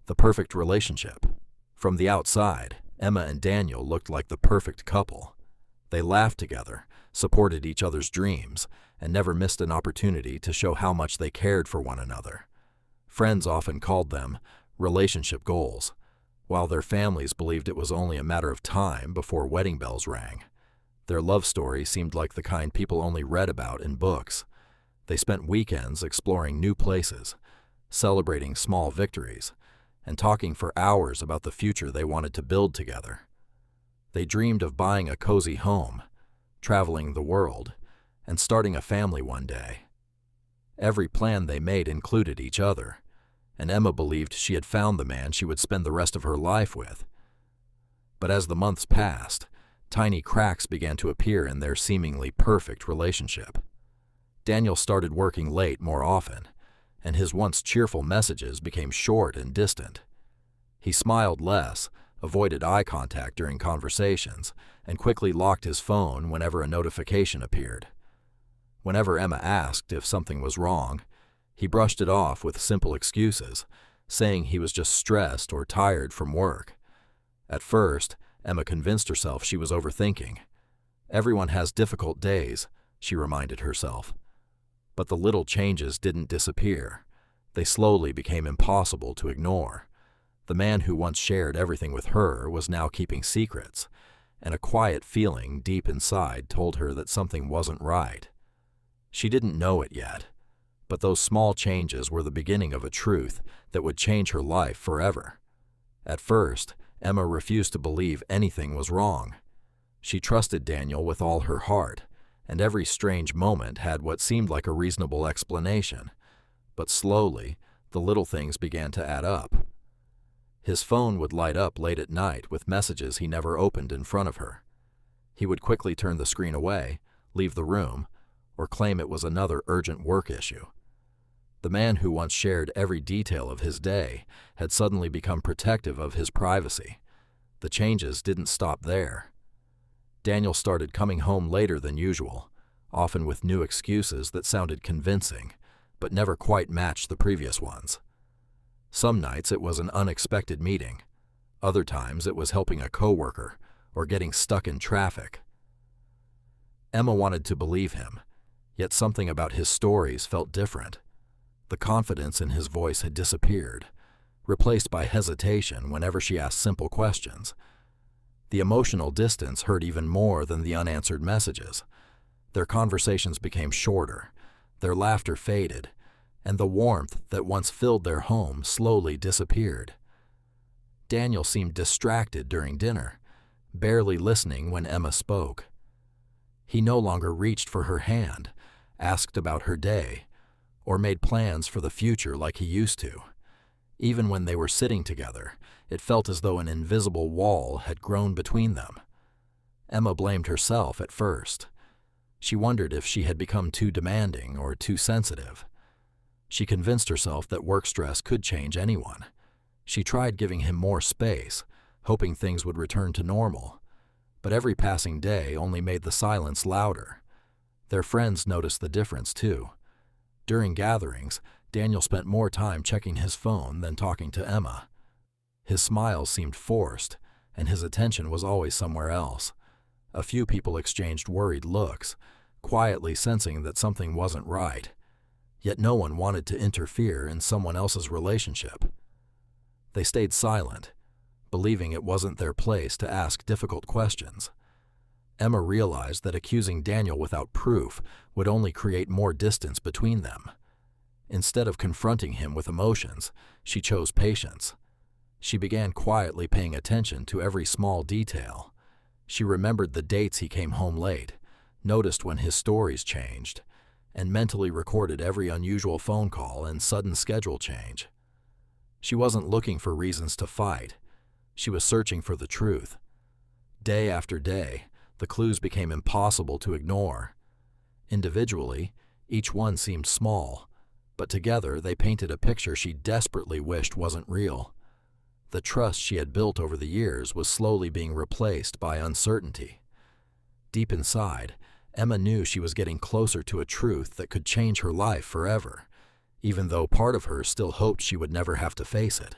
The perfect relationship. From the outside, Emma and Daniel looked like the perfect couple. They laughed together, supported each other's dreams, and never missed an opportunity to show how much they cared for one another. Friends often called them relationship goals, while their families believed it was only a matter of time before wedding bells rang. Their love story seemed like the kind people only read about in books. They spent weekends exploring new places, celebrating small victories, and talking for hours about the future they wanted to build together. They dreamed of buying a cozy home, traveling the world, and starting a family one day. Every plan they made included each other, and Emma believed she had found the man she would spend the rest of her life with. But as the months passed, tiny cracks began to appear in their seemingly perfect relationship. Daniel started working late more often, and his once cheerful messages became short and distant. He smiled less, avoided eye contact during conversations, and quickly locked his phone whenever a notification appeared. Whenever Emma asked if something was wrong, he brushed it off with simple excuses, saying he was just stressed or tired from work. At first, Emma convinced herself she was overthinking. Everyone has difficult days, she reminded herself. But the little changes didn't disappear. They slowly became impossible to ignore. The man who once shared everything with her was now keeping secrets, and a quiet feeling deep inside told her that something wasn't right. She didn't know it yet, but those small changes were the beginning of a truth that would change her life forever. At first, Emma refused to believe anything was wrong. She trusted Daniel with all her heart, and every strange moment had what seemed like a reasonable explanation. But slowly, the little things began to add up. His phone would light up late at night with messages he never opened in front of her. He would quickly turn the screen away, leave the room, or claim it was another urgent work issue. The man who once shared every detail of his day had suddenly become protective of his privacy. The changes didn't stop there. Daniel started coming home later than usual, often with new excuses that sounded convincing, but never quite matched the previous ones. Some nights it was an unexpected meeting. Other times it was helping a coworker or getting stuck in traffic. Emma wanted to believe him, yet something about his stories felt different. The confidence in his voice had disappeared, replaced by hesitation whenever she asked simple questions. The emotional distance hurt even more than the unanswered messages. Their conversations became shorter, their laughter faded, and the warmth that once filled their home slowly disappeared. Daniel seemed distracted during dinner, barely listening when Emma spoke. He no longer reached for her hand, asked about her day, or made plans for the future like he used to. Even when they were sitting together, it felt as though an invisible wall had grown between them. Emma blamed herself at first. She wondered if she had become too demanding or too sensitive. She convinced herself that work stress could change anyone. She tried giving him more space, hoping things would return to normal. But every passing day only made the silence louder. Their friends noticed the difference too. During gatherings, Daniel spent more time checking his phone than talking to Emma. His smiles seemed forced, and his attention was always somewhere else. A few people exchanged worried looks, quietly sensing that something wasn't right. Yet no one wanted to interfere in someone else's relationship. They stayed silent, believing it wasn't their place to ask difficult questions. Emma realized that accusing Daniel without proof would only create more distance between them. Instead of confronting him with emotions, she chose patience. She began quietly paying attention to every small detail. She remembered the dates he came home late, noticed when his stories changed, and mentally recorded every unusual phone call and sudden schedule change. She wasn't looking for reasons to fight. She was searching for the truth. Day after day, the clues became impossible to ignore. Individually, each one seemed small, but together they painted a picture she desperately wished wasn't real. The trust she had built over the years was slowly being replaced by uncertainty. Deep inside, Emma knew she was getting closer to a truth that could change her life forever, even though part of her still hoped she would never have to face it.